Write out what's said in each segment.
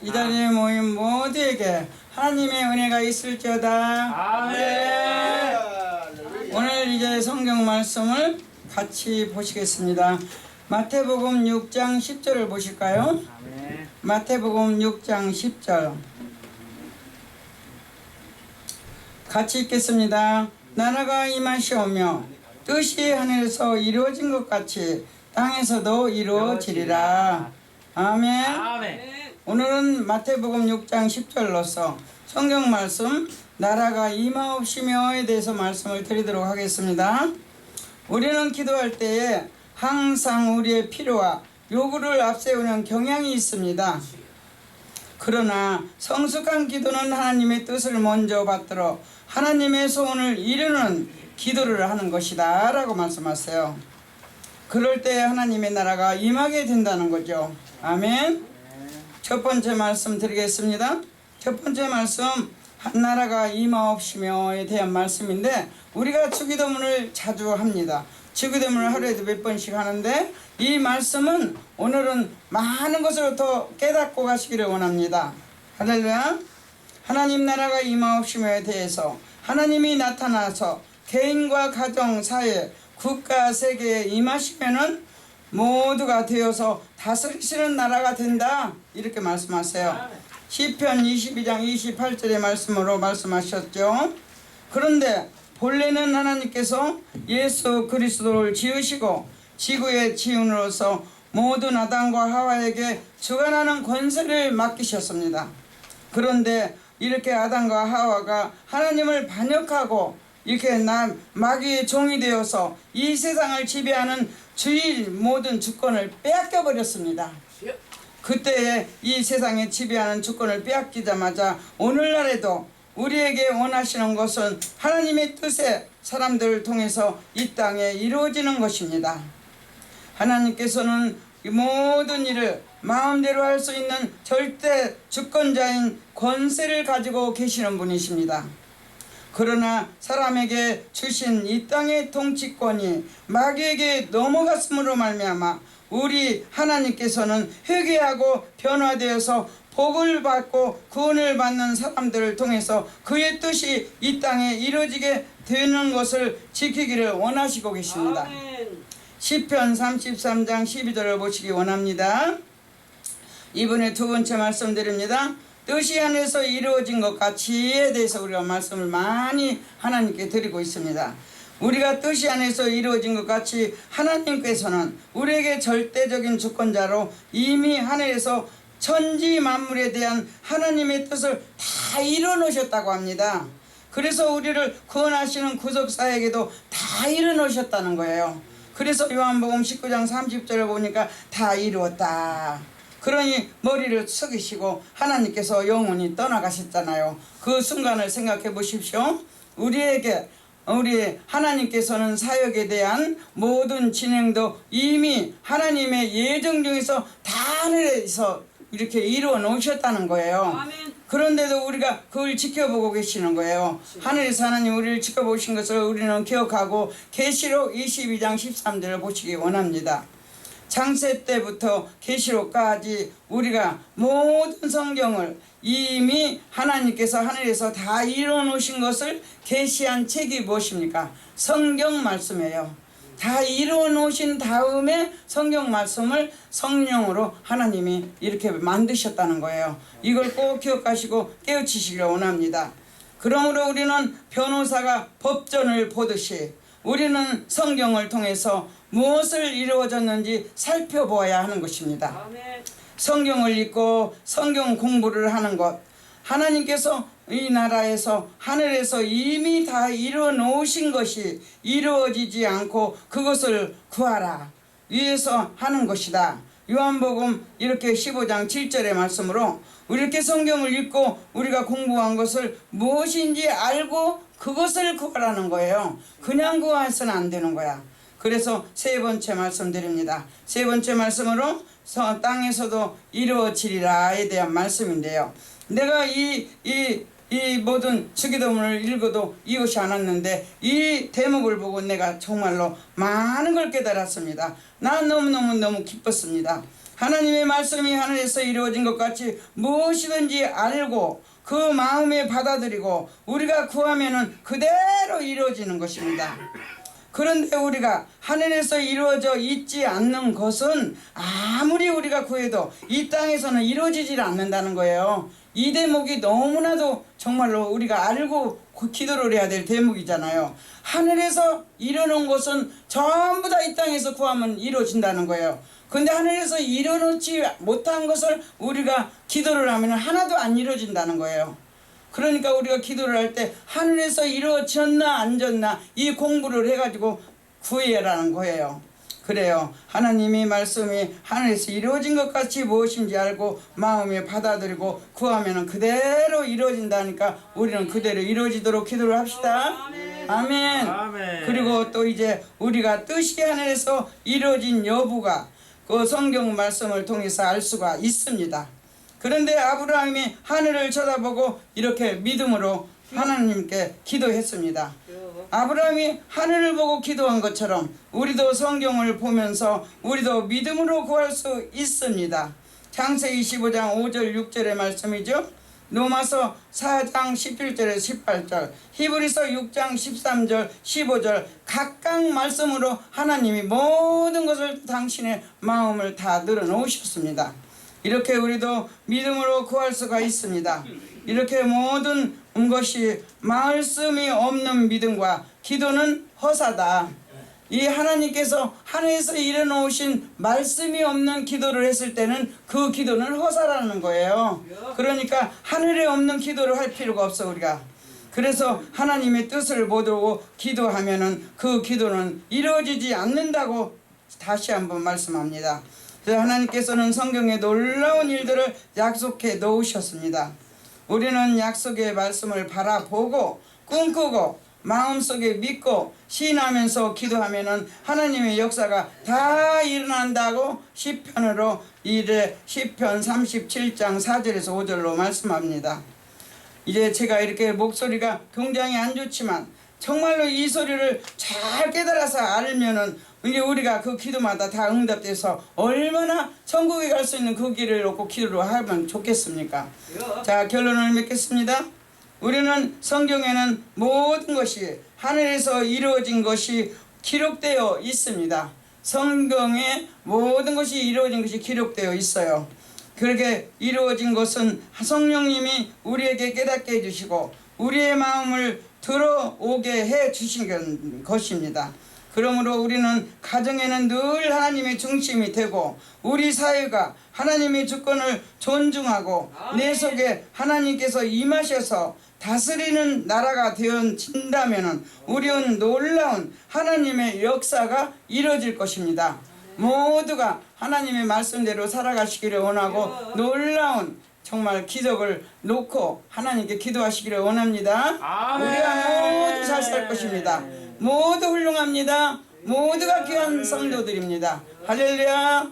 이 자리에 모인 모두에게 하나님의 은혜가 있을지어다. 아멘. 오늘 이제 성경 말씀을 같이 보시겠습니다. 마태복음 6장 10절을 보실까요? 아멘. 마태복음 6장 10절 같이 읽겠습니다. 나라가 임하시오며 뜻이 하늘에서 이루어진 것 같이 땅에서도 이루어지리라. 아멘. 아멘. 오늘은 마태복음 6장 10절로서 성경 말씀 나라가 임하옵시며에 대해서 말씀을 드리도록 하겠습니다. 우리는 기도할 때에 항상 우리의 필요와 요구를 앞세우는 경향이 있습니다. 그러나 성숙한 기도는 하나님의 뜻을 먼저 받들어 하나님의 소원을 이루는 기도를 하는 것이다 라고 말씀하세요. 그럴 때 하나님의 나라가 임하게 된다는 거죠. 아멘. 첫 번째 말씀 드리겠습니다. 첫 번째 말씀 나라가 임하옵시며에 대한 말씀인데, 우리가 주기도문을 자주 합니다. 주기도문을 하루에도 몇 번씩 하는데, 이 말씀은 오늘은 많은 것을 더 깨닫고 가시기를 원합니다. 할렐루야. 하나님 나라가 임하옵시며에 대해서 하나님이 나타나서 개인과 가정, 사회, 국가, 세계에 임하시면은 모두가 되어서 다스리시는 나라가 된다, 이렇게 말씀하세요. 시편 22장 28절의 말씀으로 말씀하셨죠. 그런데 본래는 하나님께서 예수 그리스도를 지으시고 지구의 지훈으로서 모든 아담과 하와에게 주관하는 권세를 맡기셨습니다. 그런데 이렇게 아담과 하와가 하나님을 반역하고 이렇게 마귀의 종이 되어서 이 세상을 지배하는 주의 모든 주권을 빼앗겨 버렸습니다. 그때에 이 세상에 지배하는 주권을 빼앗기자마자 오늘날에도 우리에게 원하시는 것은 하나님의 뜻에 사람들을 통해서 이 땅에 이루어지는 것입니다. 하나님께서는 이 모든 일을 마음대로 할 수 있는 절대 주권자인 권세를 가지고 계시는 분이십니다. 그러나 사람에게 주신 이 땅의 통치권이 마귀에게 넘어갔음으로 말미암아 우리 하나님께서는 회개하고 변화되어서 복을 받고 구원을 받는 사람들을 통해서 그의 뜻이 이 땅에 이루어지게 되는 것을 지키기를 원하시고 계십니다. 시편 33장 12절을 보시기 원합니다. 이번에 두 번째 말씀드립니다. 뜻이 하늘에서 이루어진 것 같이에 대해서 우리가 말씀을 많이 하나님께 드리고 있습니다. 우리가 뜻이 안에서 이루어진 것 같이 하나님께서는 우리에게 절대적인 주권자로 이미 하늘에서 천지 만물에 대한 하나님의 뜻을 다 이뤄 놓으셨다고 합니다. 그래서 우리를 구원하시는 구속사에게도 다 이뤄 놓으셨다는 거예요. 그래서 요한복음 19장 30절을 보니까 다 이루었다. 그러니 머리를 숙이시고 하나님께서 영원히 떠나가셨잖아요. 그 순간을 생각해 보십시오. 우리 하나님께서는 사역에 대한 모든 진행도 이미 하나님의 예정 중에서 다 하늘에서 이렇게 이루어 놓으셨다는 거예요. 아멘. 그런데도 우리가 그걸 지켜보고 계시는 거예요. 하늘에서 하나님 우리를 지켜보신 것을 우리는 기억하고 계시록 22장 13절을 보시기 원합니다. 창세 때부터 계시록까지 우리가 모든 성경을 이미 하나님께서 하늘에서 다 이루어 놓으신 것을 계시한 책이 무엇입니까? 성경 말씀이에요. 다 이루어 놓으신 다음에 성경 말씀을 성령으로 하나님이 이렇게 만드셨다는 거예요. 이걸 꼭 기억하시고 깨우치시길 원합니다. 그러므로 우리는 변호사가 법전을 보듯이 우리는 성경을 통해서 무엇을 이루어졌는지 살펴보아야 하는 것입니다. 아멘. 성경을 읽고 성경 공부를 하는 것, 하나님께서 이 나라에서 하늘에서 이미 다 이루어 놓으신 것이 이루어지지 않고 그것을 구하라 위해서 하는 것이다. 요한복음 이렇게 15장 7절의 말씀으로 이렇게 성경을 읽고 우리가 공부한 것을 무엇인지 알고 그것을 구하라는 거예요. 그냥 구해서는 안 되는 거야. 그래서 세 번째 말씀드립니다. 세 번째 말씀으로 땅에서도 이루어지리라에 대한 말씀인데요. 내가 이 모든 주기도문을 읽어도 이것이 않았는데 이 대목을 보고 내가 정말로 많은 걸 깨달았습니다. 난 너무 기뻤습니다. 하나님의 말씀이 하늘에서 이루어진 것 같이 무엇이든지 알고 그 마음에 받아들이고 우리가 구하면은 그대로 이루어지는 것입니다. 그런데 우리가 하늘에서 이루어져 있지 않는 것은 아무리 우리가 구해도 이 땅에서는 이루어지질 않는다는 거예요. 이 대목이 너무나도 정말로 우리가 알고 기도를 해야 될 대목이잖아요. 하늘에서 이루는 것은 전부 다 이 땅에서 구하면 이루어진다는 거예요. 근데 하늘에서 이루어놓지 못한 것을 우리가 기도를 하면 하나도 안 이루어진다는 거예요. 그러니까 우리가 기도를 할 때 하늘에서 이루어졌나 안 졌나 이 공부를 해가지고 구해라는 거예요. 그래요. 하나님의 말씀이 하늘에서 이루어진 것 같이 무엇인지 알고 마음에 받아들이고 구하면 그대로 이루어진다니까 우리는 그대로 이루어지도록 기도를 합시다. 아멘. 아멘. 그리고 또 이제 우리가 뜻이 하늘에서 이루어진 여부가 그 성경 말씀을 통해서 알 수가 있습니다. 그런데 아브라함이 하늘을 쳐다보고 이렇게 믿음으로 하나님께 기도했습니다. 아브라함이 하늘을 보고 기도한 것처럼 우리도 성경을 보면서 우리도 믿음으로 구할 수 있습니다. 창세기 15장 5절 6절의 말씀이죠. 로마서 4장 17절에서 18절, 히브리서 6장 13절 15절 각각 말씀으로 하나님이 모든 것을 당신의 마음을 다 늘어놓으셨습니다. 이렇게 우리도 믿음으로 구할 수가 있습니다. 이렇게 모든 것이 말씀이 없는 믿음과 기도는 허사다. 이 하나님께서 하늘에서 일어놓으신 말씀이 없는 기도를 했을 때는 그 기도는 허사라는 거예요. 그러니까 하늘에 없는 기도를 할 필요가 없어 우리가. 그래서 하나님의 뜻을 모르고 기도하면은 그 기도는 이루어지지 않는다고 다시 한번 말씀합니다. 그래서 하나님께서는 성경에 놀라운 일들을 약속해 놓으셨습니다. 우리는 약속의 말씀을 바라보고 꿈꾸고 마음속에 믿고 신하면서 기도하면은 하나님의 역사가 다 일어난다고 시편으로 시편 37장 4절에서 5절로 말씀합니다. 이제 제가 이렇게 목소리가 굉장히 안 좋지만 정말로 이 소리를 잘 깨달아서 알면은 이제 우리가 그 기도마다 다 응답돼서 얼마나 천국에 갈 수 있는 그 길을 놓고 기도를 하면 좋겠습니까? 자, 결론을 맺겠습니다. 우리는 성경에는 모든 것이 하늘에서 이루어진 것이 기록되어 있습니다. 성경에 모든 것이 이루어진 것이 기록되어 있어요. 그렇게 이루어진 것은 성령님이 우리에게 깨닫게 해주시고 우리의 마음을 들어오게 해 주신 것입니다. 그러므로 우리는 가정에는 늘 하나님의 중심이 되고 우리 사회가 하나님의 주권을 존중하고 내 속에 하나님께서 임하셔서 다스리는 나라가 되어진다면 우리는 놀라운 하나님의 역사가 이루어질 것입니다. 모두가 하나님의 말씀대로 살아가시기를 원하고 놀라운 정말 기적을 놓고 하나님께 기도하시기를 원합니다. 아멘. 우리가 모두 잘 살 것입니다. 모두 훌륭합니다. 모두가 귀한 성도들입니다. 할렐루야.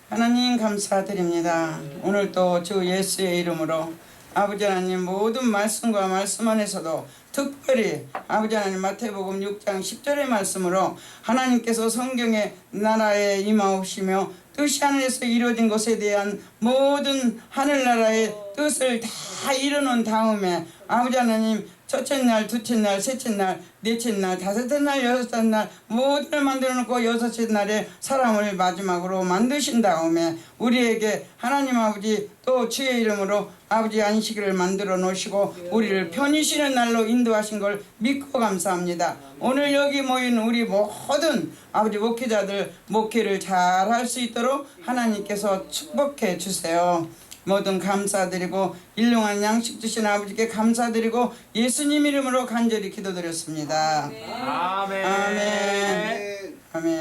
하나님 감사드립니다. 오늘 또 주 예수의 이름으로 아버지 하나님 모든 말씀과 말씀 안에서도 특별히 아버지 하나님 마태복음 6장 10절의 말씀으로 하나님께서 성경의 나라에 임하오시며 뜻이 하늘에서 이루어진 것에 대한 모든 하늘나라의 뜻을 다 이루는 다음에 아버지 하나님 첫째 날, 둘째 날, 셋째 날, 넷째 날, 다섯째 날, 여섯째 날 모두를 만들어 놓고 여섯째 날에 사람을 마지막으로 만드신 다음에 우리에게 하나님 아버지 또 주의 이름으로 아버지 안식일을 만들어 놓으시고 우리를 편히 쉬는 날로 인도하신 걸 믿고 감사합니다. 오늘 여기 모인 우리 모든 아버지 목회자들 목회를 잘 할 수 있도록 하나님께서 축복해 주세요. 모든 감사드리고 일용한 양식 주신 아버지께 감사드리고 예수님 이름으로 간절히 기도드렸습니다. 아멘. 아멘.